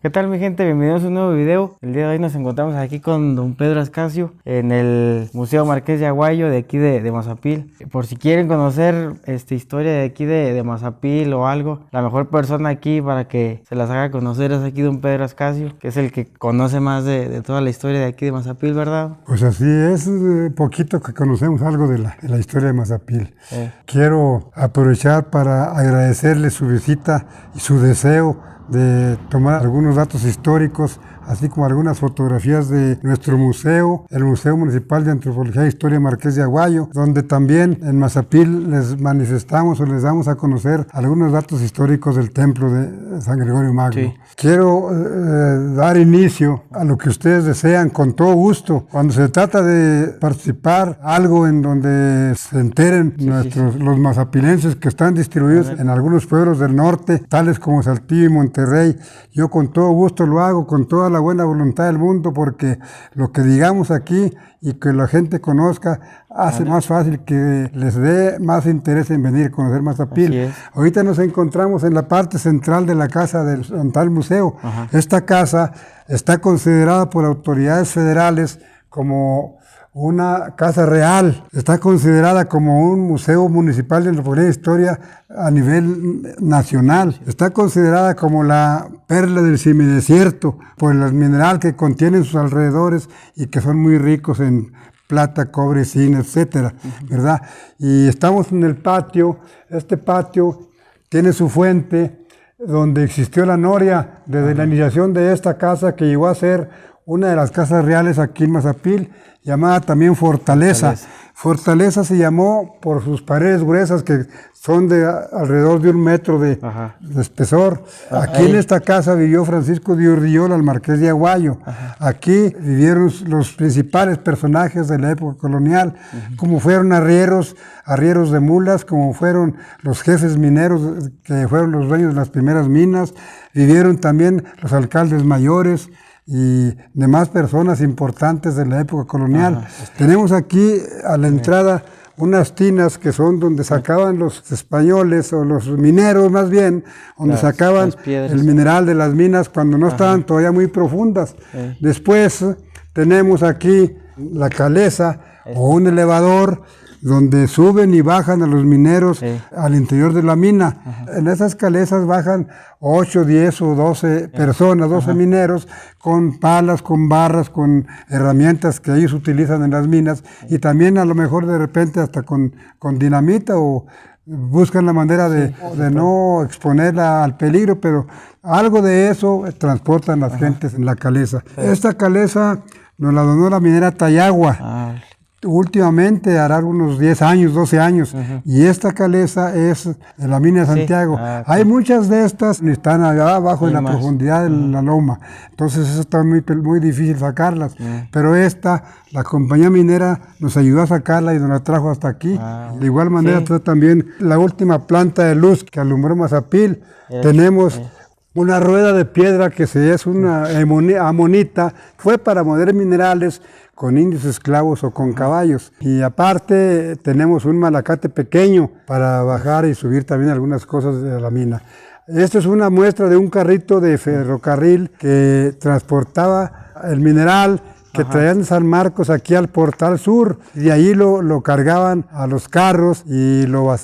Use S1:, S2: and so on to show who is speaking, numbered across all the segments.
S1: ¿Qué tal, mi gente? Bienvenidos a un nuevo video. El día de hoy nos encontramos aquí con don Pedro Ascasio en el Museo Marqués de Aguayo de aquí de Mazapil. Por si quieren conocer historia de aquí de Mazapil o algo, la mejor persona aquí para que se las haga conocer es aquí don Pedro Ascasio, que es el que conoce más de toda la historia de aquí de Mazapil, ¿verdad?
S2: Pues así es, poquito que conocemos algo de la historia de Mazapil. Quiero aprovechar para agradecerle su visita y su deseo de tomar algunos datos históricos, así como algunas fotografías de nuestro museo, el Museo Municipal de Antropología e Historia Marqués de Aguayo, donde también en Mazapil les manifestamos o les damos a conocer algunos datos históricos del templo de San Gregorio Magno. Sí. Quiero dar inicio a lo que ustedes desean con todo gusto. Cuando se trata de participar algo en donde se enteren los mazapilenses que están distribuidos en algunos pueblos del norte, tales como Saltillo y Monterrey, yo con todo gusto lo hago, con toda la buena voluntad del mundo, porque lo que digamos aquí y que la gente conozca hace más fácil que les dé más interés en venir a conocer Mazapil. Ahorita nos encontramos en la parte central de la casa del tal museo. Esta casa está considerada por autoridades federales como una casa real, está considerada como un museo municipal de antropología e historia a nivel nacional, está considerada como la perla del semidesierto por el mineral que contiene en sus alrededores y que son muy ricos en plata, cobre, zinc, etcétera, ¿verdad? Y estamos en el patio. Este patio tiene su fuente donde existió la noria desde la iniciación de esta casa, que llegó a ser una de las casas reales aquí en Mazapil, llamada también Fortaleza. Fortaleza se llamó por sus paredes gruesas, que son de alrededor de 1 metro de espesor. Aquí en esta casa vivió Francisco de Urriola, el Marqués de Aguayo. Aquí vivieron los principales personajes de la época colonial, como fueron arrieros de mulas, como fueron los jefes mineros, que fueron los dueños de las primeras minas. Vivieron también los alcaldes mayores y demás personas importantes de la época colonial. Tenemos aquí a la entrada unas tinas que son donde sacaban los españoles, o los mineros más bien, donde sacaban el mineral de las minas cuando no estaban todavía muy profundas. Después tenemos aquí la caleza o un elevador donde suben y bajan a los mineros al interior de la mina. En esas calesas bajan 8, 10 o 12 personas, 12 mineros, con palas, con barras, con herramientas que ellos utilizan en las minas, y también a lo mejor de repente hasta con dinamita, o buscan la manera de no exponerla al peligro, pero algo de eso transportan las gentes en la calesa. Esta calesa nos la donó la minera Tayagua. Últimamente, hará unos 10 años, 12 años, y esta calesa es de la mina de Santiago. Hay muchas de estas que están allá abajo en la profundidad de la loma, entonces eso está muy difícil sacarlas, pero esta, la compañía minera nos ayudó a sacarla y nos la trajo hasta aquí. De igual manera está también la última planta de luz que alumbró Mazapil. Tenemos una rueda de piedra que es una amonita, fue para mover minerales con indios esclavos o con caballos. Y aparte tenemos un malacate pequeño para bajar y subir también algunas cosas de la mina. Esto es una muestra de un carrito de ferrocarril que transportaba el mineral que traían de San Marcos aquí al Portal Sur, y ahí lo cargaban a los carros y lo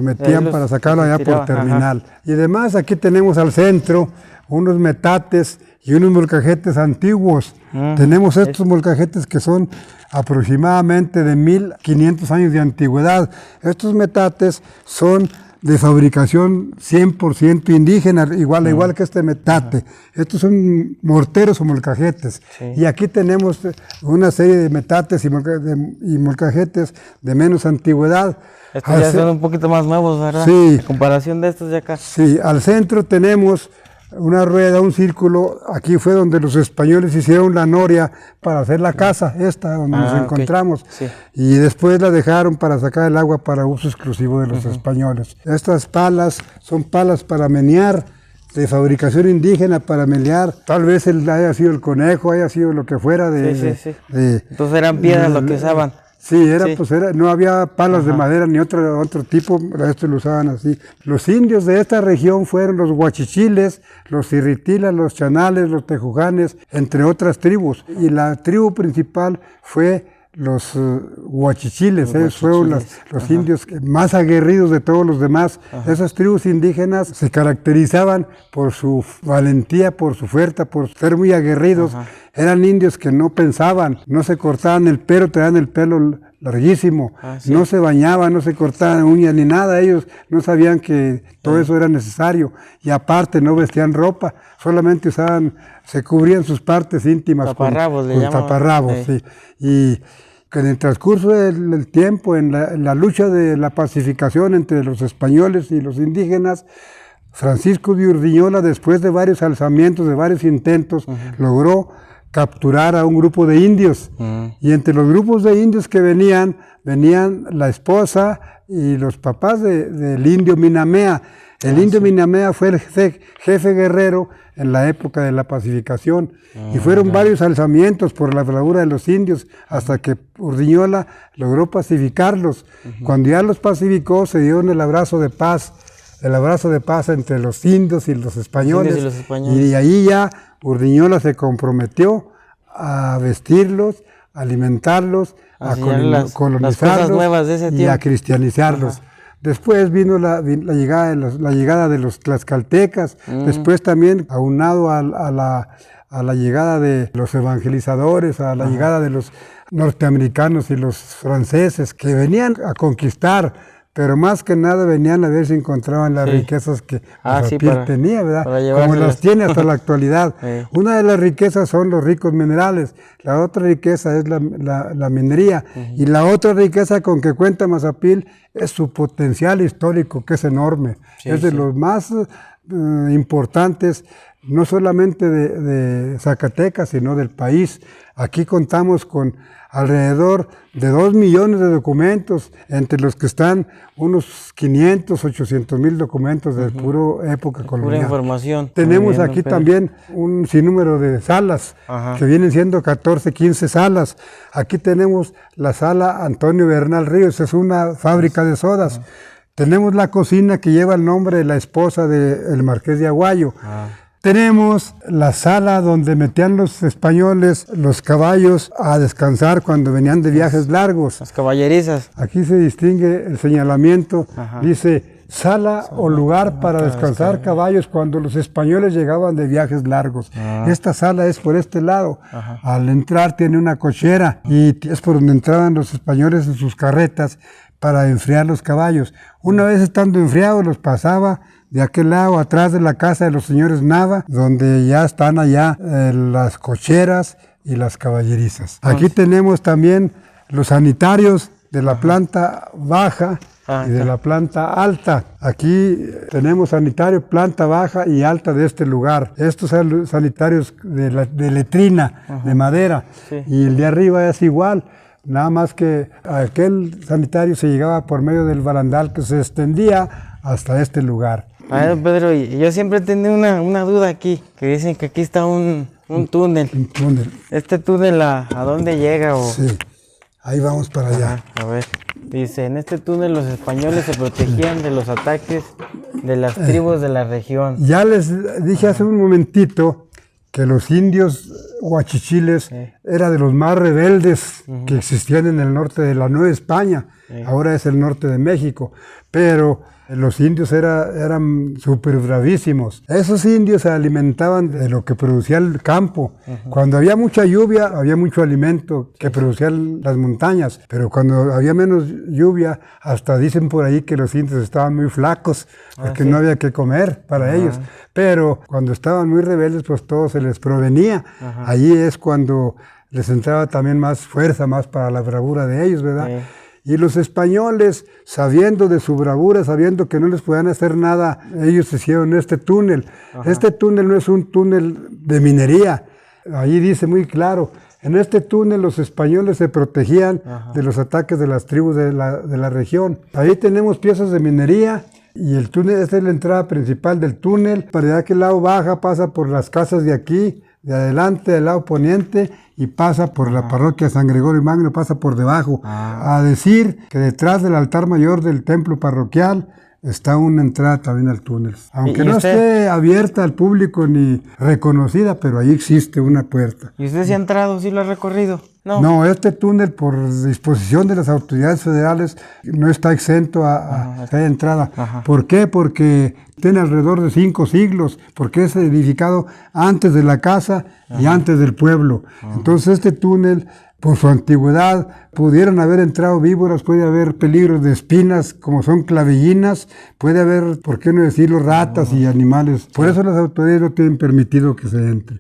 S2: metían para sacarlo allá por terminal. Y además aquí tenemos al centro unos metates y unos molcajetes antiguos. Tenemos estos molcajetes que son aproximadamente de 1500 años de antigüedad. Estos metates son de fabricación 100% indígena, igual que este metate. Estos son morteros o molcajetes. Y aquí tenemos una serie de metates y molcajetes de menos antigüedad.
S1: Estos ya son un poquito más nuevos, ¿verdad?
S2: Sí.
S1: En comparación de estos de acá.
S2: Sí, al centro tenemos una rueda, un círculo. Aquí fue donde los españoles hicieron la noria para hacer la casa, esta donde nos encontramos. Y después la dejaron para sacar el agua para uso exclusivo de los españoles. Estas palas son palas para menear, de fabricación indígena, para menear. Tal vez haya sido el conejo, haya sido lo que fuera.
S1: Entonces eran piedras lo que usaban.
S2: Sí, no había palas de madera ni otro tipo, esto lo usaban así. Los indios de esta región fueron los huachichiles, los irritilas, los chanales, los tejujanes, entre otras tribus. Y la tribu principal fue los huachichiles, fueron los indios más aguerridos de todos los demás. Esas tribus indígenas se caracterizaban por su valentía, por su fuerza, por ser muy aguerridos. Eran indios que no pensaban, no se cortaban el pelo, tenían el pelo larguísimo, no se bañaban, no se cortaban uñas ni nada. Ellos no sabían que todo eso era necesario, y aparte no vestían ropa, solamente se cubrían sus partes íntimas
S1: taparrabos,
S2: con taparrabos. Sí. Y en el transcurso del tiempo, en la lucha de la pacificación entre los españoles y los indígenas, Francisco de Urdiñola, después de varios alzamientos, de varios intentos, logró capturar a un grupo de indios. Y entre los grupos de indios que venían la esposa y los papás del indio Minamea. El indio Minamea fue el jefe guerrero en la época de la pacificación. Y fueron varios alzamientos por la bravura de los indios hasta que Urdiñola logró pacificarlos. Cuando ya los pacificó, se dieron el abrazo de paz entre los indios y los españoles. Y ahí ya Urdiñola se comprometió a vestirlos, a alimentarlos, a colonizarlos y a cristianizarlos. Después vino la llegada de los tlaxcaltecas, después también aunado a la llegada de los evangelizadores, a la llegada de los norteamericanos y los franceses que venían a conquistar. Pero más que nada venían a ver si encontraban las riquezas que Mazapil tenía, ¿verdad? Como las tiene hasta la actualidad. Una de las riquezas son los ricos minerales, la otra riqueza es la minería, y la otra riqueza con que cuenta Mazapil es su potencial histórico, que es enorme. Es de los más importantes, no solamente de Zacatecas, sino del país. Aquí contamos con alrededor de 2 millones de documentos, entre los que están unos 500, 800 mil documentos de pura época colonial.
S1: Pura información.
S2: Tenemos aquí también un sinnúmero de salas, que vienen siendo 14, 15 salas. Aquí tenemos la sala Antonio Bernal Ríos, es una fábrica de sodas. Tenemos la cocina que lleva el nombre de la esposa del Marqués de Aguayo. Tenemos la sala donde metían los españoles los caballos a descansar cuando venían de viajes largos.
S1: Las caballerizas.
S2: Aquí se distingue el señalamiento, dice sala o lugar para descansar caballos cuando los españoles llegaban de viajes largos. Esta sala es por este lado. Al entrar tiene una cochera y es por donde entraban los españoles en sus carretas para enfriar los caballos. Una vez estando enfriados los pasaba de aquel lado, atrás de la casa de los señores Nava, donde ya están allá las cocheras y las caballerizas. Aquí tenemos también los sanitarios de la planta baja y de la planta alta. Aquí tenemos sanitario, planta baja y alta de este lugar. Estos son sanitarios de letrina, de madera, y el de arriba es igual. Nada más que aquel sanitario se llegaba por medio del barandal que se extendía hasta este lugar.
S1: A ver, Pedro, yo siempre he tenido una duda aquí, que dicen que aquí está un túnel.
S2: Un túnel.
S1: ¿Este túnel a dónde llega?
S2: Sí, ahí vamos para allá.
S1: A ver, dice, en este túnel los españoles se protegían de los ataques de las tribus de la región.
S2: Ya les dije hace un momentito que los indios huachichiles eran de los más rebeldes que existían en el norte de la Nueva España. Ahora es el norte de México, pero los indios eran súper bravísimos. Esos indios se alimentaban de lo que producía el campo. Cuando había mucha lluvia, había mucho alimento que producían las montañas, pero cuando había menos lluvia, hasta dicen por ahí que los indios estaban muy flacos, porque no había que comer para ellos. Pero cuando estaban muy rebeldes, pues todo se les provenía. Allí es cuando les entraba también más fuerza, más para la bravura de ellos, ¿verdad? Y los españoles, sabiendo de su bravura, sabiendo que no les podían hacer nada, ellos hicieron este túnel. Este túnel no es un túnel de minería. Ahí dice muy claro, en este túnel los españoles se protegían de los ataques de las tribus de la región. Ahí tenemos piezas de minería. Y el túnel, esta es la entrada principal del túnel. Para aquel lado baja, pasa por las casas de aquí, de adelante, del lado poniente, y pasa por la parroquia San Gregorio Magno, pasa por debajo, a decir que detrás del altar mayor del templo parroquial está una entrada también al túnel. Aunque no esté abierta al público ni reconocida, pero ahí existe una puerta.
S1: ¿Y usted sí ha entrado, sí lo ha recorrido?
S2: No, este túnel, por disposición de las autoridades federales, no está exento a entrada. ¿Por qué? Porque tiene alrededor de 5 siglos, porque es edificado antes de la casa y antes del pueblo. Entonces este túnel, por su antigüedad, pudieran haber entrado víboras, puede haber peligros de espinas, como son clavellinas, puede haber, ¿por qué no decirlo?, ratas y animales. Por eso las autoridades no tienen permitido que se entre.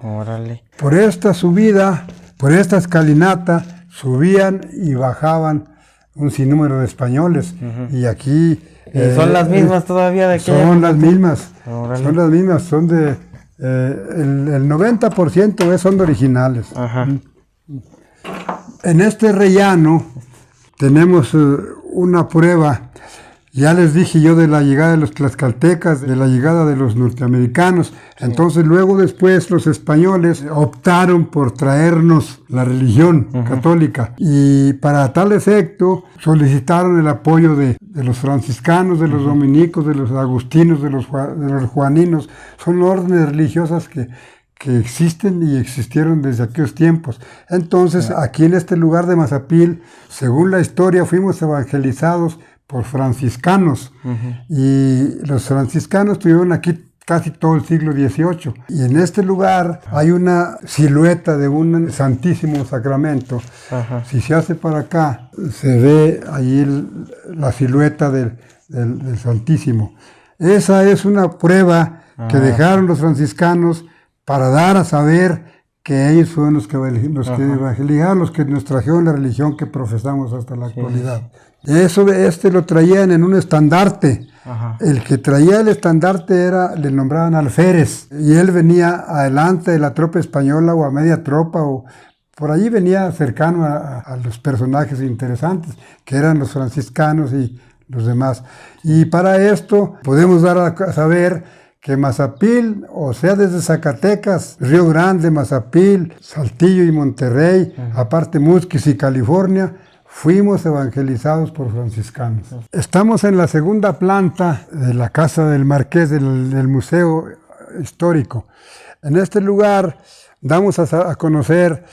S1: Órale.
S2: Por esta subida, por esta escalinata, subían y bajaban un sinnúmero de españoles. Y aquí...
S1: ¿Son las mismas todavía de aquella?
S2: Son las mismas.
S1: Órale.
S2: Son las mismas, son de... el 90% son de originales. En este rellano tenemos una prueba. Ya les dije yo de la llegada de los tlaxcaltecas, de la llegada de los norteamericanos. Entonces luego después los españoles optaron por traernos la religión católica. Y para tal efecto solicitaron el apoyo de los franciscanos, de los dominicos, de los agustinos, de los juaninos. Son órdenes religiosas que existen y existieron desde aquellos tiempos. Entonces, aquí en este lugar de Mazapil, según la historia, fuimos evangelizados por franciscanos. Y los franciscanos estuvieron aquí casi todo el siglo XVIII. Y en este lugar hay una silueta de un Santísimo Sacramento. Si se hace para acá, se ve ahí la silueta del Santísimo. Esa es una prueba que dejaron los franciscanos para dar a saber que ellos fueron los que evangelizaron, los que nos trajeron la religión que profesamos hasta la actualidad. Eso lo traían en un estandarte. El que traía el estandarte le nombraban alférez, y él venía adelante de la tropa española o a media tropa, o por allí venía cercano a los personajes interesantes, que eran los franciscanos y los demás. Y para esto podemos dar a saber que Mazapil, o sea, desde Zacatecas, Río Grande, Mazapil, Saltillo y Monterrey, aparte Musquis y California, fuimos evangelizados por franciscanos. Estamos en la segunda planta de la casa del Marqués del Museo Histórico. En este lugar damos a conocer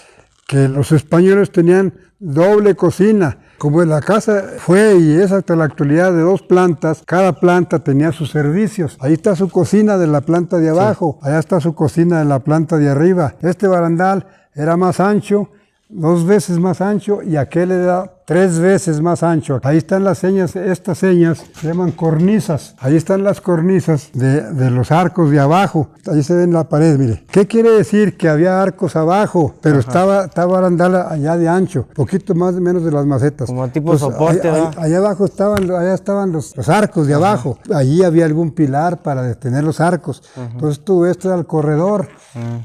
S2: que los españoles tenían doble cocina. Como la casa fue y es hasta la actualidad de 2 plantas, cada planta tenía sus servicios. Ahí está su cocina de la planta de abajo, allá está su cocina de la planta de arriba. Este barandal era más ancho, 2 veces más ancho, y aquel era 3 veces más ancho. Ahí están las señas, estas señas se llaman cornisas. Ahí están las cornisas de los arcos de abajo. Ahí se ve en la pared, mire. ¿Qué quiere decir? Que había arcos abajo, pero estaba barandal allá de ancho, poquito más o menos de las macetas.
S1: Como tipo soporte, ¿verdad?
S2: Allá abajo estaban los arcos de abajo. Allí había algún pilar para detener los arcos. Entonces esto era el corredor.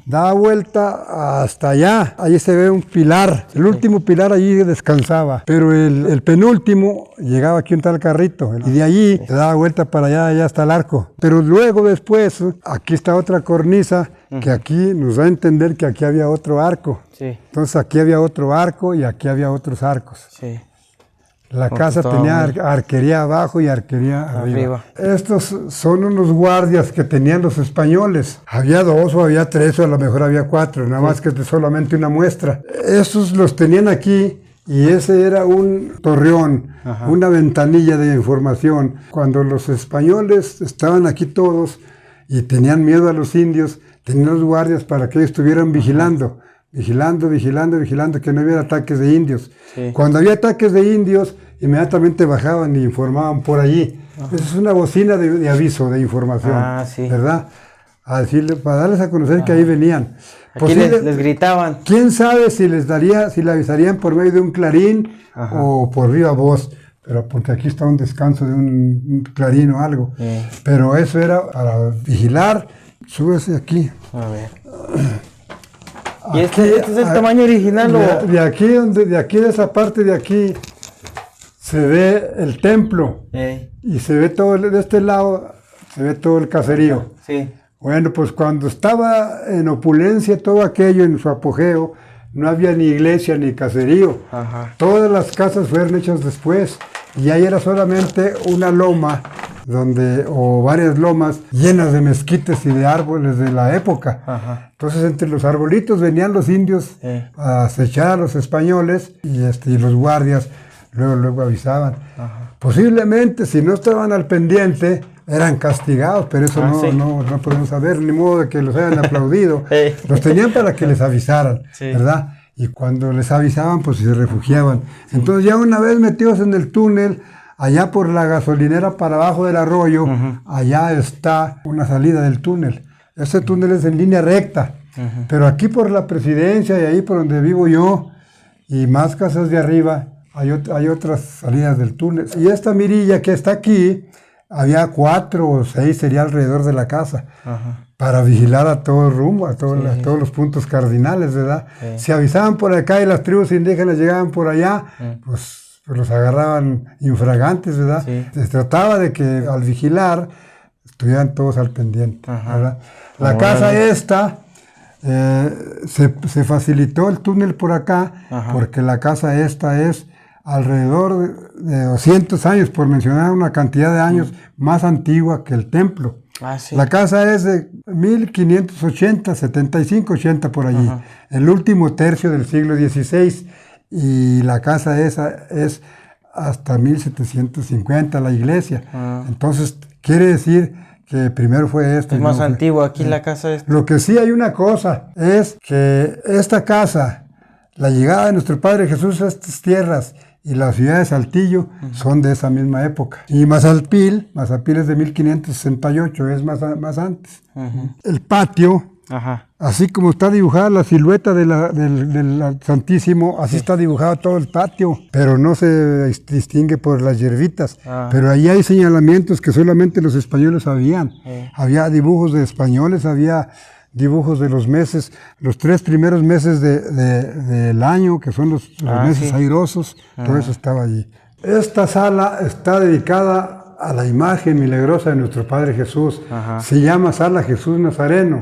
S2: Daba vuelta hasta allá. Allí se ve un pilar. El último pilar allí descansaba. Pero el penúltimo llegaba aquí un tal carrito, y de allí se daba vuelta para allá está el arco. Pero luego después, aquí está otra cornisa, que aquí nos da a entender que aquí había otro arco. Entonces aquí había otro arco y aquí había otros arcos. La casa tenía arquería abajo y arquería arriba. Estos son unos guardias que tenían los españoles. Había 2 o había 3 o a lo mejor había 4, nada más que solamente una muestra. Estos los tenían aquí. Y ese era un torreón, una ventanilla de información. Cuando los españoles estaban aquí todos y tenían miedo a los indios, tenían los guardias para que ellos estuvieran vigilando, que no hubiera ataques de indios. Cuando había ataques de indios, inmediatamente bajaban y informaban por allí. Esa es una bocina de aviso, de información, ¿verdad? A decirle, para darles a conocer que ahí venían.
S1: Aquí les gritaban.
S2: ¿Quién sabe si le avisarían por medio de un clarín o por viva voz? Pero porque aquí está un descanso de un clarín o algo. Pero eso era para vigilar. Súbese aquí.
S1: A ver. ¿Y este es el tamaño original?
S2: De aquí, de esa parte de aquí, se ve el templo. Y se ve todo, de este lado, se ve todo el caserío. Bueno, pues cuando estaba en opulencia todo aquello en su apogeo, no había ni iglesia ni caserío.
S1: Ajá.
S2: Todas las casas fueron hechas después y ahí era solamente una loma o varias lomas llenas de mezquites y de árboles de la época.
S1: Ajá.
S2: Entonces entre los arbolitos venían los indios a acechar a los españoles y los guardias luego avisaban.
S1: Ajá.
S2: Posiblemente si no estaban al pendiente eran castigados, pero eso no podemos saber, ni modo de que los hayan aplaudido. Los tenían para que les avisaran, ¿verdad? Y cuando les avisaban, pues se refugiaban. Entonces ya una vez metidos en el túnel, allá por la gasolinera para abajo del arroyo, allá está una salida del túnel. Ese túnel es en línea recta, pero aquí por la Presidencia y ahí por donde vivo yo, y más casas de arriba, hay otras salidas del túnel. Y esta mirilla que está aquí, había 4 o 6 sería alrededor de la casa, para vigilar a todo el rumbo, a todos los puntos cardinales, ¿verdad? Si avisaban por acá y las tribus indígenas llegaban por allá, pues los agarraban infragantes, ¿verdad? Se trataba de que al vigilar estuvieran todos al pendiente, ¿verdad? La casa esta, se facilitó el túnel por acá, porque la casa esta es alrededor de 200 años, por mencionar una cantidad de años más antigua que el templo. La casa es de 1580, 75, 80 por allí, el último tercio del siglo XVI. Y la casa esa es hasta 1750, la iglesia. Entonces, quiere decir que primero fue esto.
S1: Es más antiguo, aquí la casa es...
S2: Lo que sí hay una cosa, es que esta casa, la llegada de nuestro Padre Jesús a estas tierras y la ciudad de Saltillo son de esa misma época. Y Mazapil es de 1568, es más antes. El patio... Así como está dibujada la silueta del Santísimo, así está dibujado todo el patio, pero no se distingue por las hierbitas. Pero ahí hay señalamientos que solamente los españoles sabían. Había dibujos de españoles, había dibujos de los meses, los 3 primeros meses del año, que son los meses airosos, todo eso estaba allí. Esta sala está dedicada a la imagen milagrosa de nuestro Padre Jesús. Se llama Sala Jesús Nazareno.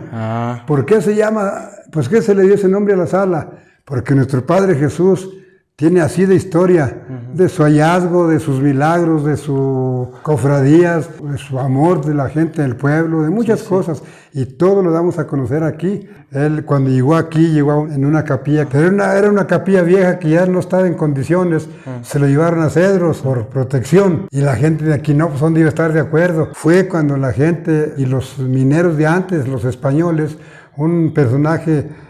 S2: ¿Por qué se llama? Pues ¿qué se le dio ese nombre a la sala? Porque nuestro Padre Jesús tiene así de historia, de su hallazgo, de sus milagros, de sus cofradías, de su amor de la gente del pueblo, de muchas cosas. Y todo lo damos a conocer aquí. Él cuando llegó aquí, llegó en una capilla, pero era una capilla vieja que ya no estaba en condiciones. Se lo llevaron a Cedros por protección. Y la gente de aquí no, pues ¿dónde iba a estar de acuerdo? Fue cuando la gente y los mineros de antes, los españoles, un personaje...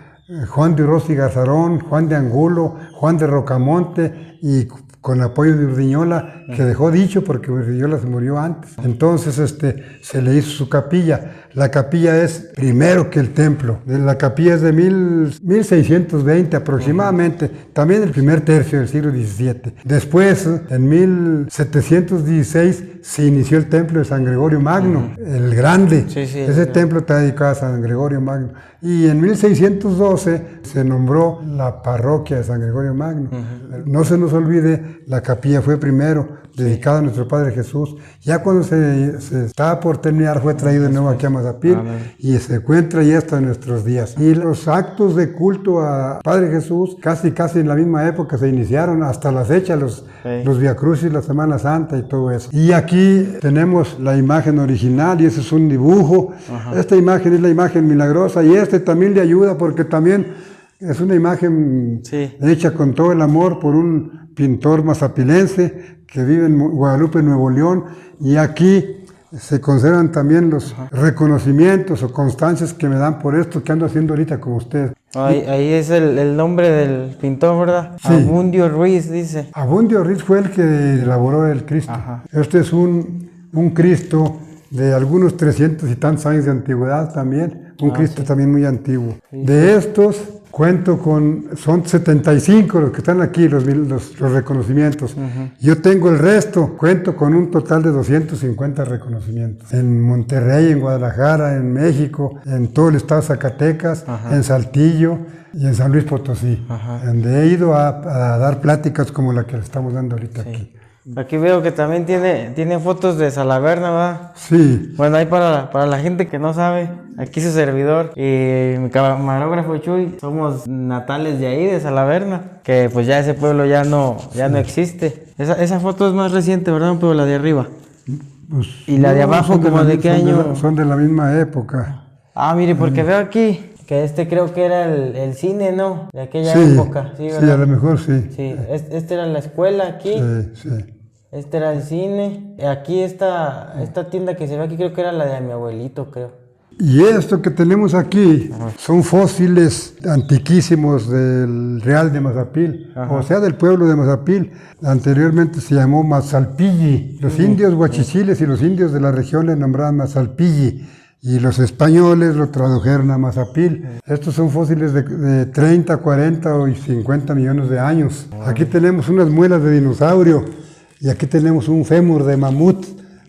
S2: Juan de Uroz y Gazarón, Juan de Angulo, Juan de Rocamonte y con apoyo de Urdiñola, que dejó dicho porque Urdiñola se murió antes. Entonces se le hizo su capilla. La capilla es primero que el templo. La capilla es de 1620 aproximadamente, también el primer tercio del siglo XVII. Después, en 1716, se inició el templo de San Gregorio Magno, el grande. Ese templo está dedicado a San Gregorio Magno. Y en 1612 se nombró la parroquia de San Gregorio Magno. No se nos olvide, la capilla fue primero, dedicada a nuestro Padre Jesús. Ya cuando se estaba por terminar, fue traído de nuevo aquí a Mazapil y se encuentra ya hasta nuestros días. Y los actos de culto a Padre Jesús, casi en la misma época se iniciaron, hasta la fecha, los viacrucis, la Semana Santa y todo eso. Y aquí tenemos la imagen original y ese es un dibujo. Esta imagen es la imagen milagrosa y también le ayuda porque también es una imagen hecha con todo el amor por un pintor mazapilense que vive en Guadalupe, Nuevo León, y aquí se conservan también los reconocimientos o constancias que me dan por esto que ando haciendo ahorita con usted.
S1: Ahí es el nombre del pintor, ¿verdad? Abundio Ruiz, dice.
S2: Abundio Ruiz fue el que elaboró el Cristo. Este es un Cristo de algunos 300 y tantos años de antigüedad también, un Cristo también muy antiguo. De estos cuento son 75 los que están aquí, los reconocimientos. Yo tengo el resto, cuento con un total de 250 reconocimientos. En Monterrey, en Guadalajara, en México, en todo el estado de Zacatecas, en Saltillo y en San Luis Potosí, donde he ido a dar pláticas como la que le estamos dando ahorita aquí.
S1: Aquí veo que también tiene fotos de Salaverna, ¿verdad?
S2: Sí.
S1: Bueno, ahí para la gente que no sabe, aquí su servidor y mi camarógrafo Chuy, somos natales de ahí, de Salaverna, que pues ya ese pueblo ya no existe. Esa foto es más reciente, ¿verdad? Pero la de arriba.
S2: Pues,
S1: Y la de abajo, ¿como de qué año?
S2: Son de la misma época.
S1: Ah, mire, porque veo aquí que creo que era el cine, ¿no? De aquella
S2: Sí,
S1: época. Sí,
S2: sí, a lo mejor sí.
S1: Sí, este era la escuela aquí.
S2: Sí, sí.
S1: Este era el cine. Aquí esta tienda que se ve aquí creo que era la de mi abuelito, creo.
S2: Y esto que tenemos aquí son fósiles antiquísimos del Real de Mazapil, o sea, del pueblo de Mazapil. Anteriormente se llamó Mazalpilli. Los indios huachichiles y los indios de la región le nombraban Mazalpilli. Y los españoles lo tradujeron a Mazapil. Estos son fósiles de 30, 40 o 50 millones de años. Aquí tenemos unas muelas de dinosaurio y aquí tenemos un fémur de mamut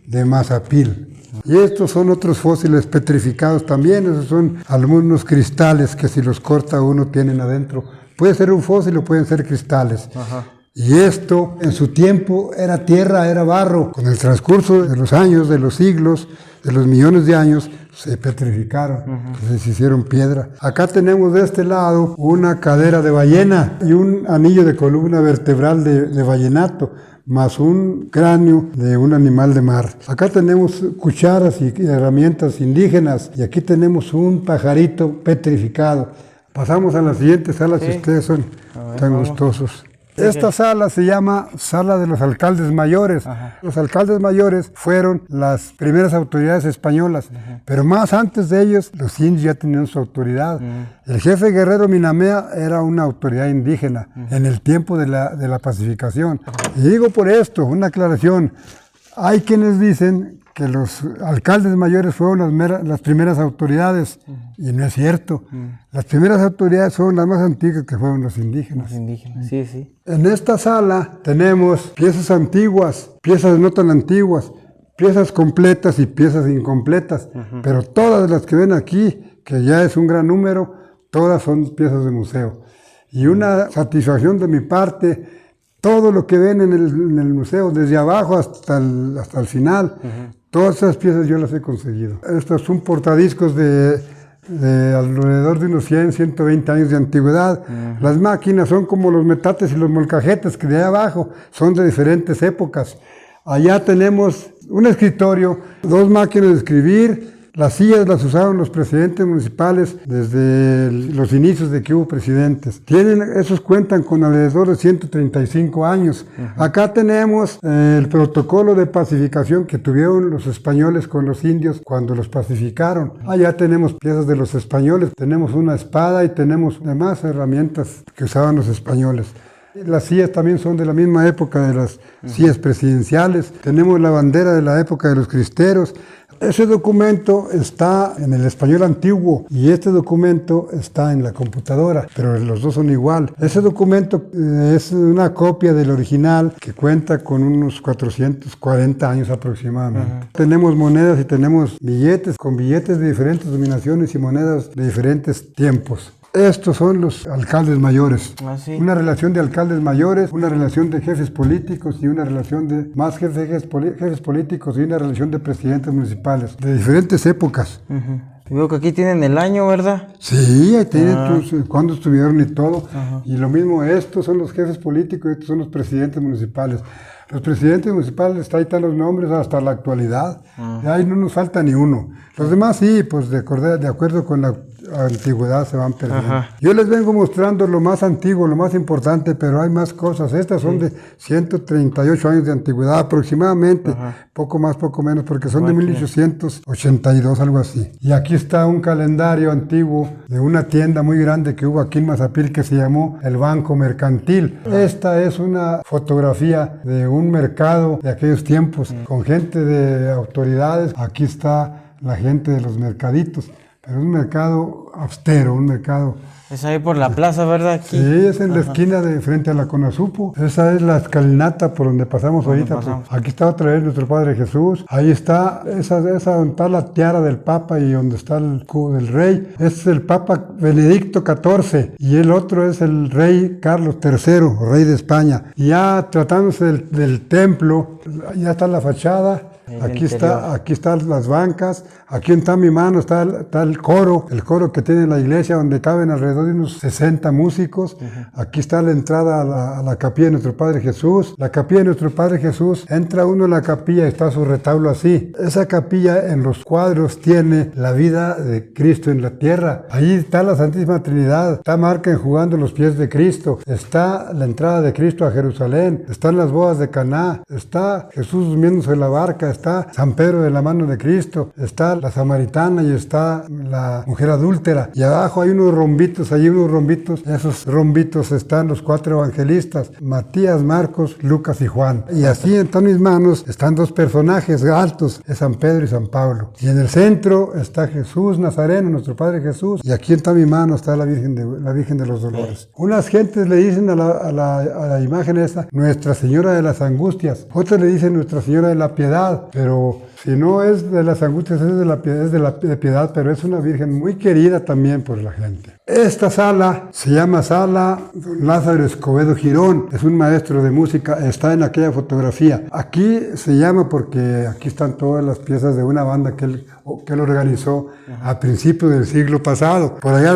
S2: de Mazapil. Y estos son otros fósiles petrificados también. Esos son algunos cristales que si los corta uno tienen adentro. Puede ser un fósil o pueden ser cristales.
S1: Ajá.
S2: Y esto en su tiempo era tierra, era barro. Con el transcurso de los años, de los siglos, de los millones de años, se petrificaron, se hicieron piedra. Acá tenemos de este lado una cadera de ballena y un anillo de columna vertebral de ballenato, más un cráneo de un animal de mar. Acá tenemos cucharas y herramientas indígenas y aquí tenemos un pajarito petrificado. Pasamos a la siguiente sala si ustedes son tan gustosos. Esta sala se llama Sala de los Alcaldes Mayores. Ajá. Los alcaldes mayores fueron las primeras autoridades españolas, pero más antes de ellos, los indios ya tenían su autoridad. El jefe guerrero Minamea era una autoridad indígena en el tiempo de la pacificación. Y digo por esto, una aclaración, hay quienes dicen que los alcaldes mayores fueron las primeras autoridades, y no es cierto. Las primeras autoridades fueron las más antiguas, que fueron los indígenas.
S1: Los indígenas, sí, sí.
S2: En esta sala tenemos piezas antiguas, piezas no tan antiguas, piezas completas y piezas incompletas, pero todas las que ven aquí, que ya es un gran número, todas son piezas de museo. Y una satisfacción de mi parte, todo lo que ven en el museo, desde abajo hasta el final, todas esas piezas yo las he conseguido. Estos son portadiscos de alrededor de unos 100, 120 años de antigüedad. Las máquinas son como los metates y los molcajetes que de ahí abajo son de diferentes épocas. Allá tenemos un escritorio, 2 máquinas de escribir. Las sillas las usaron los presidentes municipales desde los inicios de que hubo presidentes. Esos cuentan con alrededor de 135 años. Acá tenemos el protocolo de pacificación que tuvieron los españoles con los indios cuando los pacificaron. Allá tenemos piezas de los españoles, tenemos una espada y tenemos demás herramientas que usaban los españoles. Las sillas también son de la misma época de las sillas presidenciales. Tenemos la bandera de la época de los cristeros. Ese documento está en el español antiguo y este documento está en la computadora, pero los dos son igual. Ese documento es una copia del original que cuenta con unos 440 años aproximadamente. Tenemos monedas y tenemos billetes, con billetes de diferentes denominaciones y monedas de diferentes tiempos. Estos son los alcaldes mayores.
S1: Sí.
S2: Una relación de alcaldes mayores, una relación de jefes políticos y una relación de más jefes políticos y una relación de presidentes municipales de diferentes épocas.
S1: Veo que aquí tienen el año, ¿verdad?
S2: Sí, ahí tienen cuándo estuvieron y todo. Y lo mismo, estos son los jefes políticos y estos son los presidentes municipales. Los presidentes municipales, ahí están los nombres hasta la actualidad. Ahí no nos falta ni uno. Los demás sí, pues de acuerdo con la antigüedad se van perdiendo. Yo les vengo mostrando lo más antiguo, lo más importante, pero hay más cosas. Estas son de 138 años de antigüedad aproximadamente, poco más, poco menos, porque son de 1882, algo así. Y aquí está un calendario antiguo de una tienda muy grande que hubo aquí en Mazapil que se llamó el Banco Mercantil. Esta es una fotografía de un mercado de aquellos tiempos con gente de autoridades. Aquí está la gente de los mercaditos. pero un mercado austero, un mercado...
S1: Es ahí por la plaza, ¿verdad? Aquí.
S2: Sí, es en la esquina de frente a la Conasupo. Esa es la escalinata por donde pasamos ahorita. Aquí está otra vez nuestro Padre Jesús. Ahí está, esa donde está la tiara del Papa y donde está el cubo del Rey. Este es el Papa Benedicto XIV y el otro es el Rey Carlos III, Rey de España. Y ya tratándose del templo, ya está la fachada. Aquí están las bancas, aquí está mi mano, está el coro que tiene la iglesia donde caben alrededor de unos 60 músicos. Aquí está la entrada a la capilla de nuestro Padre Jesús. La capilla de nuestro Padre Jesús, entra uno en la capilla y está su retablo así. Esa capilla en los cuadros tiene la vida de Cristo en la tierra. Ahí está la Santísima Trinidad, está Marca enjugando los pies de Cristo, está la entrada de Cristo a Jerusalén, están las bodas de Caná, está Jesús durmiéndose en la barca, está San Pedro de la mano de Cristo, está la samaritana y está la mujer adúltera. Y abajo hay unos rombitos, esos rombitos están los 4 evangelistas, Matías, Marcos, Lucas y Juan. Y así en mis manos están 2 personajes altos, es San Pedro y San Pablo. Y en el centro está Jesús Nazareno, nuestro Padre Jesús. Y aquí en mi mano está la Virgen de los Dolores. Unas gentes le dicen a la imagen esa, Nuestra Señora de las Angustias. Otros le dicen Nuestra Señora de la Piedad. Pero si no es de las angustias, es de piedad, pero es una virgen muy querida también por la gente. Esta sala se llama Sala Don Lázaro Escobedo Girón, es un maestro de música, está en aquella fotografía. Aquí se llama porque aquí están todas las piezas de una banda que él organizó a principios del siglo pasado, por allá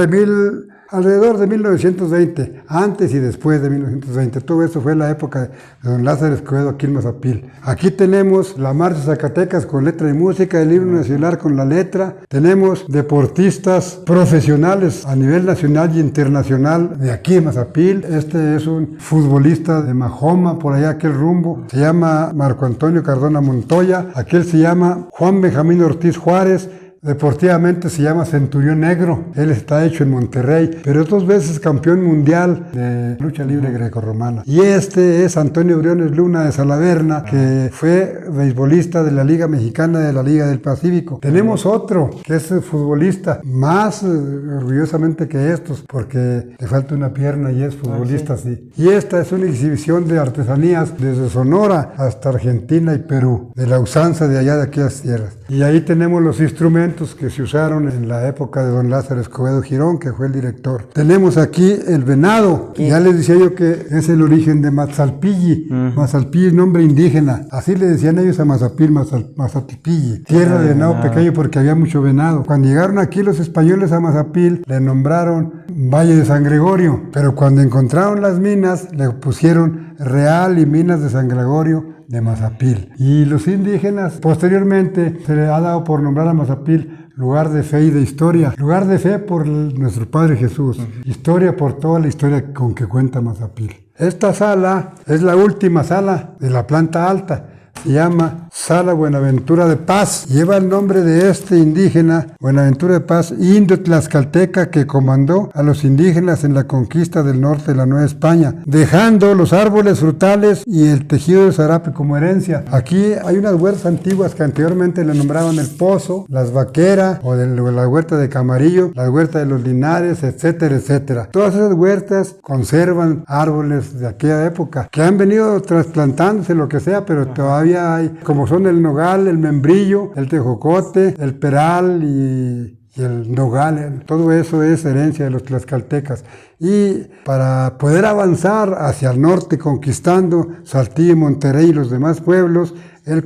S2: alrededor de 1920, antes y después de 1920. Todo eso fue la época de don Lázaro Escobedo aquí en Mazapil. Aquí tenemos la Marcha Zacatecas con letra y música, el himno nacional con la letra. Tenemos deportistas profesionales a nivel nacional y internacional de aquí en Mazapil. Este es un futbolista de Majoma, por allá aquel rumbo. Se llama Marco Antonio Cardona Montoya. Aquel se llama Juan Benjamín Ortiz Juárez. Deportivamente se llama Centurión Negro, él está hecho en Monterrey, pero 2 veces campeón mundial de lucha libre grecorromana. Y este es Antonio Briones Luna de Salaverna, que fue beisbolista de la Liga Mexicana de la Liga del Pacífico. Tenemos otro, que es futbolista, más orgullosamente que estos, porque le falta una pierna y es futbolista así. Y esta es una exhibición de artesanías desde Sonora hasta Argentina y Perú, de la usanza de allá de aquellas tierras. Y ahí tenemos los instrumentos que se usaron en la época de don Lázaro Escobedo Girón, que fue el director. Tenemos aquí el venado, ya les decía yo que es el origen de Matzalpilli. Matzalpilli es nombre indígena, así le decían ellos a Mazapil, Mazatlpilli, tierra de venado pequeño porque había mucho venado. Cuando llegaron aquí los españoles a Mazapil, le nombraron Valle de San Gregorio, pero cuando encontraron las minas, le pusieron Real y Minas de San Gregorio de Mazapil. Y los indígenas, posteriormente, se le ha dado por nombrar a Mazapil lugar de fe y de historia. Lugar de fe por nuestro Padre Jesús. Historia por toda la historia con que cuenta Mazapil. Esta sala es la última sala de la planta alta. Se llama Sala Buenaventura de Paz. Lleva el nombre de este indígena, Buenaventura de Paz, indio tlaxcalteca que comandó a los indígenas en la conquista del norte de la Nueva España, dejando los árboles frutales y el tejido de zarape como herencia. Aquí hay unas huertas antiguas que anteriormente le nombraban el Pozo, las Vaqueras, o la huerta de Camarillo, la huerta de los Linares, etcétera, etcétera. Todas esas huertas conservan árboles de aquella época, que han venido trasplantándose, lo que sea, pero todavía hay, como son el nogal, el membrillo, el tejocote, el peral y el nogal. Todo eso es herencia de los tlaxcaltecas. Y para poder avanzar hacia el norte conquistando Saltillo, Monterrey y los demás pueblos, él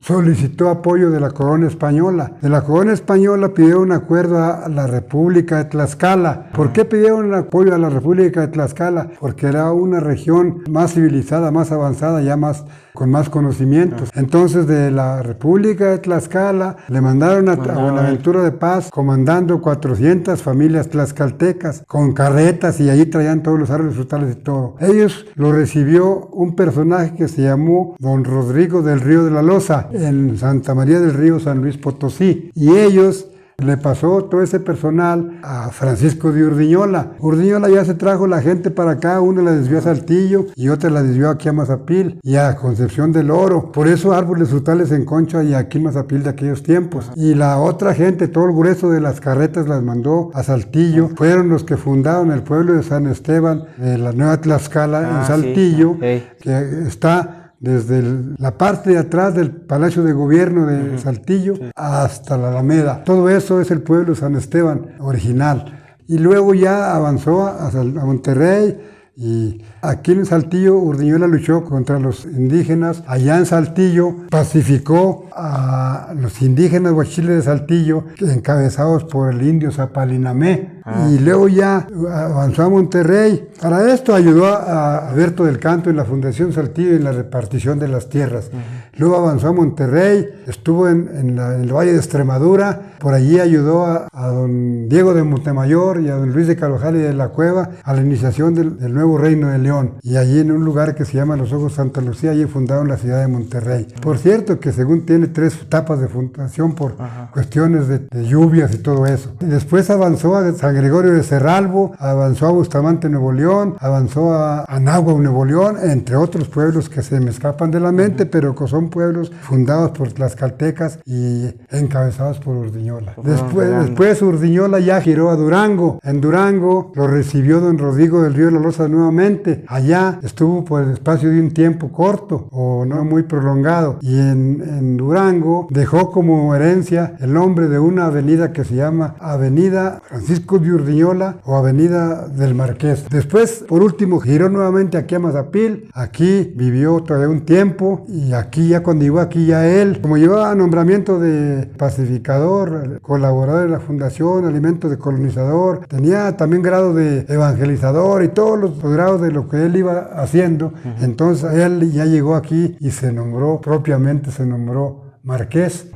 S2: solicitó apoyo de la corona española. De la corona española pidió un acuerdo a la República de Tlaxcala. ¿Por qué pidieron el apoyo a la República de Tlaxcala? Porque era una región más civilizada, más avanzada, con más conocimientos. Entonces de la República de Tlaxcala le mandaron a Buenaventura de Paz comandando 400 familias tlaxcaltecas con carretas y ahí traían todos los árboles frutales y todo. Ellos lo recibió un personaje que se llamó Don Rodrigo del Río de la Loza en Santa María del Río, San Luis Potosí, y ellos Le pasó todo ese personal a Francisco de Urdiñola. Urdiñola ya se trajo la gente para acá, una la desvió a Saltillo y otra la desvió aquí a Mazapil y a Concepción del Oro. Por eso árboles frutales en Concha y aquí en Mazapil de aquellos tiempos. Y la otra gente, todo el grueso de las carretas las mandó a Saltillo. Fueron los que fundaron el pueblo de San Esteban, de la Nueva Tlaxcala en Saltillo, que está desde la parte de atrás del Palacio de Gobierno de Saltillo hasta la Alameda. Todo eso es el pueblo de San Esteban original. Y luego ya avanzó a Monterrey, y aquí en Saltillo Urdiñola luchó contra los indígenas. Allá en Saltillo pacificó a los indígenas huachiles de Saltillo, encabezados por el indio Zapalinamé. Y luego ya avanzó a Monterrey. Para esto ayudó a Alberto del Canto en la Fundación Saltillo y en la repartición de las tierras. Luego avanzó a Monterrey, estuvo en el Valle de Extremadura. Por allí ayudó a don Diego de Montemayor y a don Luis de Carvajal y de la Cueva a la iniciación del nuevo Reino de León. Y allí en un lugar que se llama Los Ojos Santa Lucía, allí fundaron la ciudad de Monterrey. Por cierto, que según tiene 3 etapas de fundación por cuestiones de lluvias y todo eso. Y después avanzó a San Gregorio de Cerralbo, avanzó a Bustamante, Nuevo León, avanzó a Anáhuac, Nuevo León, entre otros pueblos que se me escapan de la mente, pero que son pueblos fundados por tlaxcaltecas y encabezados por Urdiñola. Después Urdiñola ya giró a Durango. En Durango lo recibió don Rodrigo del Río de la Loza nuevamente. Allá estuvo por el espacio de un tiempo corto o no muy prolongado. Y en Durango dejó como herencia el nombre de una avenida que se llama Avenida Francisco de Urdiñola o Avenida del Marqués. Después, por último, giró nuevamente aquí a Mazapil. Aquí vivió todavía un tiempo y aquí ya cuando llegó aquí ya él, como llevaba nombramiento de pacificador, colaborador de la fundación, alimento de colonizador, tenía también grado de evangelizador y todos los grados de lo que él iba haciendo. Entonces él ya llegó aquí y se nombró Marqués,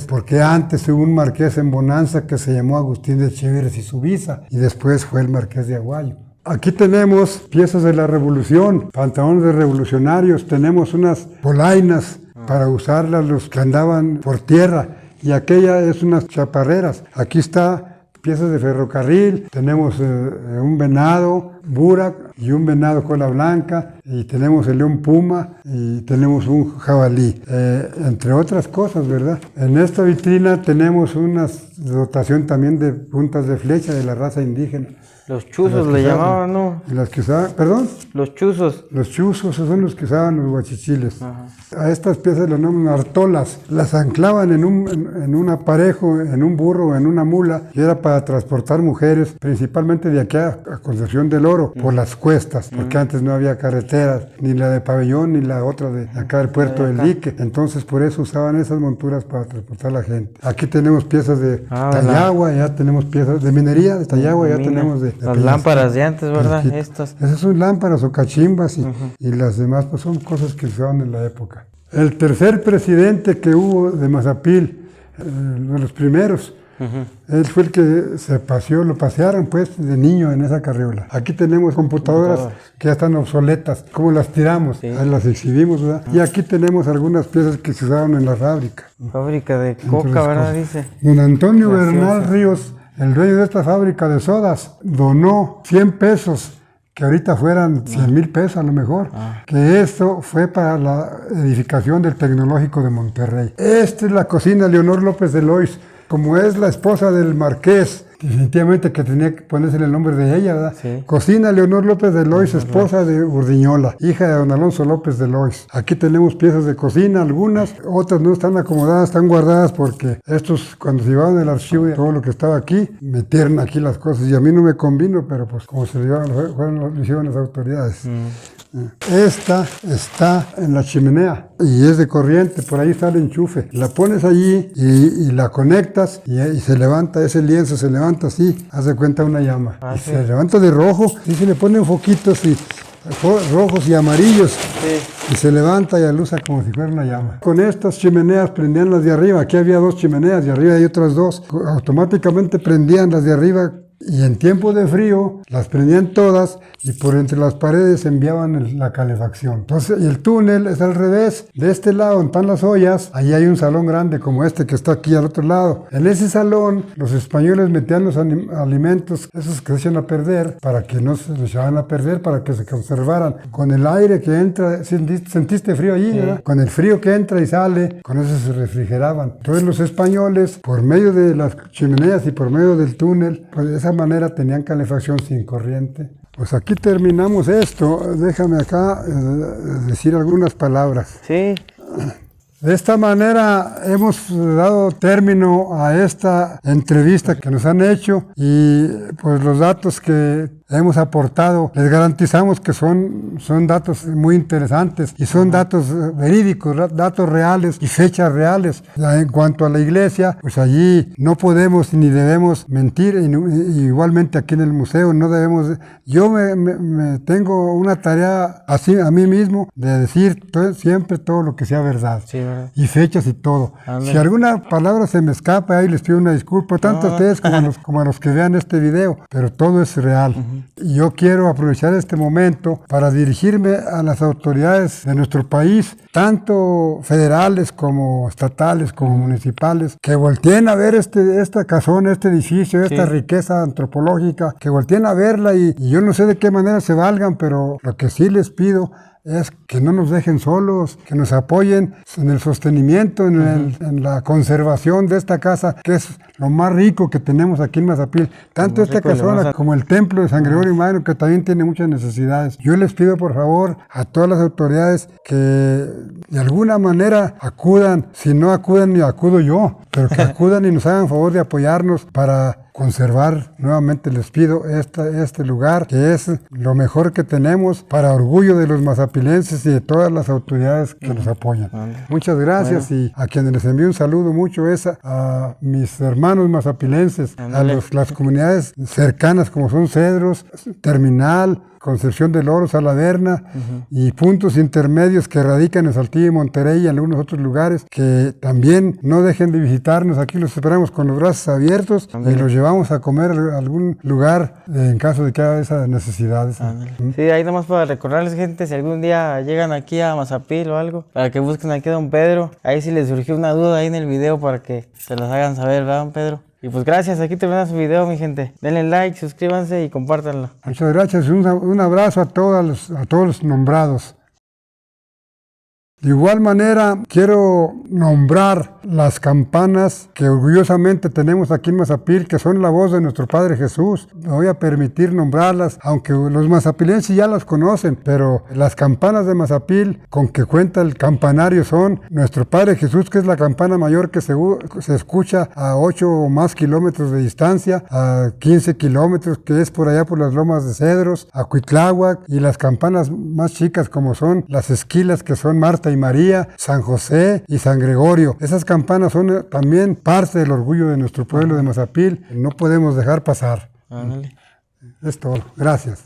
S2: porque antes hubo un marqués en Bonanza que se llamó Agustín de Chéveres y Subiza, y después fue el marqués de Aguayo. Aquí tenemos piezas de la revolución, pantalones de revolucionarios, tenemos unas polainas para usarlas los que andaban por tierra, y aquella es unas chaparreras. Aquí está piezas de ferrocarril, tenemos un venado, burak, y un venado cola blanca, y tenemos el león puma, y tenemos un jabalí, entre otras cosas, ¿verdad? En esta vitrina tenemos una dotación también de puntas de flecha de la raza indígena.
S1: Los chuzos le llamaban, ¿no?
S2: Las que usaban, ¿perdón?
S1: Los chuzos.
S2: Los chuzos son los que usaban los huachichiles. A estas piezas las llaman artolas. Las anclaban en un aparejo, en un burro o en una mula, y era para transportar mujeres, principalmente de aquí a Concepción del Oro, por las cuestas, porque antes no había carreteras, ni la de Pabellón, ni la otra de acá del puerto del Dique. Entonces por eso usaban esas monturas para transportar a la gente. Aquí tenemos piezas de Tayagua, ya tenemos piezas de minería, de Tayagua, ya tenemos de
S1: las lámparas de antes, ¿verdad? Estas.
S2: Esas son lámparas o cachimbas y las demás pues son cosas que se usaban en la época. El tercer presidente que hubo de Mazapil, de los primeros, él fue el que lo pasearon pues de niño en esa carriola. Aquí tenemos computadoras que ya están obsoletas, ¿cómo las tiramos? Ahí las exhibimos, ¿verdad? Y aquí tenemos algunas piezas que se usaron en la fábrica.
S1: Fábrica de coca, ¿verdad? Dice.
S2: Don Antonio Bernal Ríos, el dueño de esta fábrica de sodas, donó 100 pesos, que ahorita fueran 100,000 pesos a lo mejor, que esto fue para la edificación del Tecnológico de Monterrey. Esta es la cocina Leonor López de Lois, como es la esposa del marqués, definitivamente que tenía que ponerse el nombre de ella, ¿verdad? Sí. Cocina Leonor López de Lois, esposa de Urdiñola, hija de don Alonso López de Lois. Aquí tenemos piezas de cocina, algunas, otras no están acomodadas, están guardadas porque estos, cuando se llevaban el archivo de todo lo que estaba aquí, metieron aquí las cosas y a mí no me convino, pero pues como se lo hicieron las autoridades. Esta está en la chimenea y es de corriente, por ahí está el enchufe. La pones allí y la conectas y se levanta, ese lienzo se levanta así, haz de cuenta una llama. Se levanta de rojo y se le ponen foquitos rojos y amarillos. Y se levanta y alusa como si fuera una llama. Con estas chimeneas prendían las de arriba. Aquí había 2 chimeneas y arriba hay otras 2. Automáticamente prendían las de arriba y en tiempo de frío las prendían todas y por entre las paredes enviaban la calefacción. Entonces, y el túnel es al revés. De este lado donde están las ollas, ahí hay un salón grande como este que está aquí al otro lado. En ese salón los españoles metían los alimentos, esos que se echan a perder, para que no se echaban a perder, para que se conservaran. Con el aire que entra, ¿sentiste frío allí, verdad? Con el frío que entra y sale, con eso se refrigeraban. Entonces los españoles, por medio de las chimeneas y por medio del túnel, pues de esa manera tenían calefacción sin corriente. Pues aquí terminamos esto. Déjame acá decir algunas palabras.
S1: Sí.
S2: De esta manera hemos dado término a esta entrevista que nos han hecho y pues los datos que hemos aportado, les garantizamos que son datos muy interesantes y son datos verídicos, datos reales y fechas reales. En cuanto a la iglesia, pues allí no podemos ni debemos mentir, y igualmente aquí en el museo no debemos. Yo me tengo una tarea así a mí mismo de decir siempre todo lo que sea verdad. Sí, ¿verdad? Y fechas y todo. Si alguna palabra se me escapa, ahí les pido una disculpa, tanto a ustedes como a los que vean este video, pero todo es real. Y yo quiero aprovechar este momento para dirigirme a las autoridades de nuestro país, tanto federales como estatales, como municipales, que volteen a ver esta casona, este edificio, esta riqueza antropológica, que volteen a verla y yo no sé de qué manera se valgan, pero lo que sí les pido es que no nos dejen solos, que nos apoyen en el sostenimiento, en la conservación de esta casa, que es lo más rico que tenemos aquí en Mazapil. Tanto esta casona como el templo de San Gregorio Magno, que también tiene muchas necesidades. Yo les pido por favor a todas las autoridades que de alguna manera acudan, si no acuden ni acudo yo, pero que acudan y nos hagan favor de apoyarnos para conservar, nuevamente les pido, este lugar, que es lo mejor que tenemos para orgullo de los mazapilenses y de todas las autoridades que nos apoyan. Muchas gracias y a quienes les envío un saludo mucho es a mis hermanos mazapilenses, a las comunidades cercanas como son Cedros, Terminal, Concepción del Oro, Salaverna y puntos intermedios que radican en Saltillo y Monterrey y en algunos otros lugares, que también no dejen de visitarnos. Aquí los esperamos con los brazos abiertos y los llevamos a comer a algún lugar en caso de que haya esas necesidades.
S1: Sí, ahí nomás para recordarles, gente, si algún día llegan aquí a Mazapil o algo, para que busquen aquí a don Pedro. Ahí si les surgió una duda ahí en el video para que se los hagan saber, ¿verdad, don Pedro? Y pues gracias, aquí termina su video, mi gente. Denle like, suscríbanse y compártanlo.
S2: Muchas gracias, un abrazo a todos los nombrados. De igual manera, quiero nombrar las campanas que orgullosamente tenemos aquí en Mazapil, que son la voz de nuestro Padre Jesús. Me voy a permitir nombrarlas, aunque los mazapilenses ya las conocen, pero las campanas de Mazapil con que cuenta el campanario son nuestro Padre Jesús, que es la campana mayor que se escucha a 8 o más kilómetros de distancia, a 15 kilómetros, que es por allá por las lomas de Cedros, a Cuitláhuac, y las campanas más chicas como son las esquilas, que son Marta y María, San José y San Gregorio. Esas campanas son también parte del orgullo de nuestro pueblo de Mazapil. No podemos dejar pasar.
S1: Ándale.
S2: Es todo. Gracias.